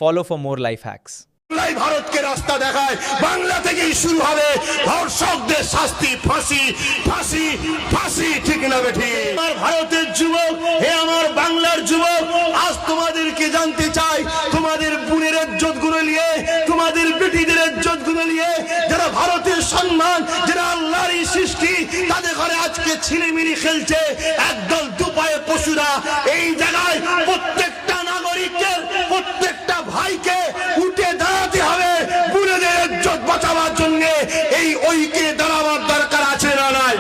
Follow for more life hacks. ভারতকে রাস্তা দেখায়, বাংলা থেকেই শুরু হবে ধর্ষকদের শাস্তি, ফাঁসি ফাঁসি ফাঁসি, ঠিক না বেঠি? আমার ভারতের যুবক, হে আমার বাংলার যুবক, আজ তোমাদেরকে জানতে চাই, তোমাদের বোনের ইজ্জত গুলো নিয়ে, তোমাদের বেটিদের ইজ্জত গুলো নিয়ে, যারা ভারতের সম্মান, যারা আল্লাহরই সৃষ্টি, তাদের ঘরে আজকে ছিনিমিনি খেলছে একদল দুপায়ে পশুরা। এই জায়গায় প্রত্যেকটা নাগরিকের, প্রত্যেকটা ভাইকে উঠে দাঁড়াতে হবে, বুড়েদের ইজ্জত বাঁচাবার জন্য। এই ঐক্যে দাঁড়াবার দরকার আছে না নাই?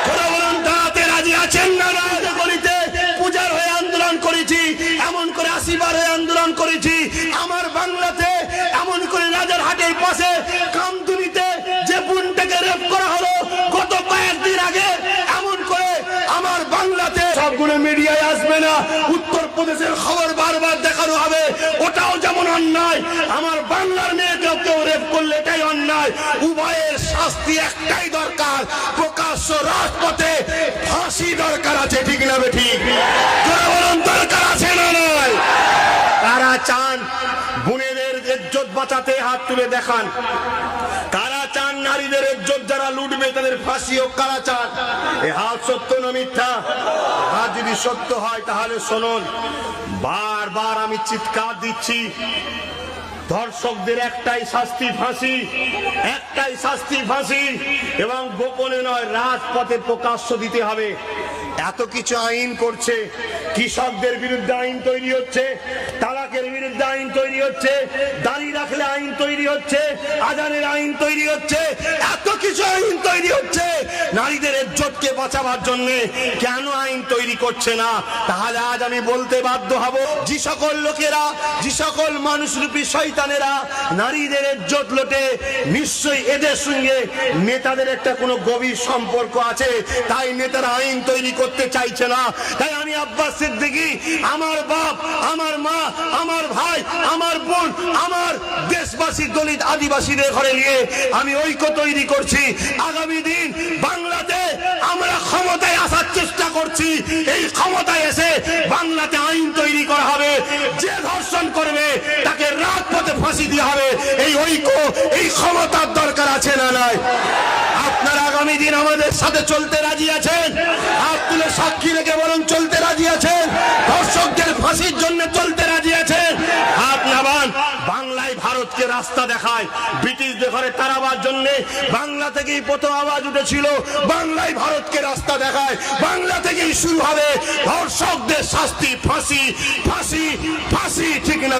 কথা বলুন, দাঁড়াতে রাজি আছেন না নাই? গলিতে পূজার হয়ে আন্দোলন করেছি, এমন করে 80 বার হয়ে আন্দোলন করেছি। আমার বাংলাতে এমন করে রাজারহাটের পাশে কামদুনিতে যে বোনটাকে রেপ করা হলো গত কয়েকদিন আগে, এমন করে আমার বাংলাতে সবগুলো মিডিয়ায় আসবে না, উত্তরপ্রদেশের খবর বারবার দেখানো হবে, ওটাও যেমন অন্যায়। আমার বাংলার মেয়েকে কেউ রেপ করলে এটাই অন্যায়। উভয়ের শাস্তি একটাই দরকার, প্রকাশ্য রাজপথে ফাঁসি দরকার আছে, ঠিক না বেঠিক? বলুন, দরকার আছে না নয়? তারা চান বোনেদের ইজ্জত বাঁচাতে, হাত তুলে দেখান। তারা চান নারীদের ইজ্জত যারা লুটবে তাদের ফাঁসি হোক। কারা চান? এ হাত সত্য না মিথ্যা? হাত যদি সত্য হয় তাহলে শুনুন, বারবার আমি চিৎকার দিচ্ছি, ধর্ষকদের একটাই শাস্তি, ফাঁসি, একটাই শাস্তি, ফাঁসি। এবং গোপনে নয়, রাজপথে প্রকাশ্য দিতে হবে। এত কিছু আইন করছে, কৃষকদের বিরুদ্ধে আইন তৈরি হচ্ছে, তালাকের বিরুদ্ধে আইন তৈরি হচ্ছে, দাড়ি রাখলে আইন তৈরি হচ্ছে, আজানের আইন তৈরি হচ্ছে, এত কিছু আইন তৈরি হচ্ছে নারীদের ইজ্জতকে বাঁচাবার জন্য। কেন আইন তৈরি করছে না? তাহলে আজ আমি বলতে বাধ্য হব, যে সকল লোকেরা, যে সকল মানুষরূপী শয়তানেরা নারীদের ইজ্জত লোটে, নিশ্চয়ই এদের সঙ্গে নেতাদের একটা কোনো গভীর সম্পর্ক আছে, তাই নেতারা আইন তৈরি করতে চাইছে না। তাই আমি আব্বাস সিদ্দিকী, আমার বাপ, আমার মা, আমার ভাই, আমার বোন, আমার দেশবাসী দলিত আদিবাসীদের ঘরে নিয়ে আমি ঐক্য তৈরি করছি। আগামী দিন বাংলাতে আমরা ক্ষমতায় আসার চেষ্টা করছি। এই ক্ষমতায় এসে বাংলাতে আইন তৈরি করা হবে, যে ধর্ষণ করবে তাকে রাজপথে ফাঁসি দেওয়া হবে। এই ঐক্য, এই ক্ষমতার দরকার আছে না নাই? আপনারা আগামী দিন আমাদের সাথে চলতে রাজি আছেন? হাত তুলে সাক্ষী রেখে বলুন, চলতে রাজি আছেন? ধর্ষকদের ফাঁসির জন্য চলতে রাজি আছেন? হাত নামান। বাংলায় ভারতকে রাস্তা দেখায়, ব্রিটিশদের ঘরে তাড়াবার জন্য বাংলা থেকেই প্রথম আওয়াজ উঠেছিল, বাংলায় ভারতকে রাস্তা দেখায়, বাংলা থেকেই শুরু হবে ধর্ষকদের শাস্তি, ফাঁসি ফাঁসি ফাঁসি, ঠিক না?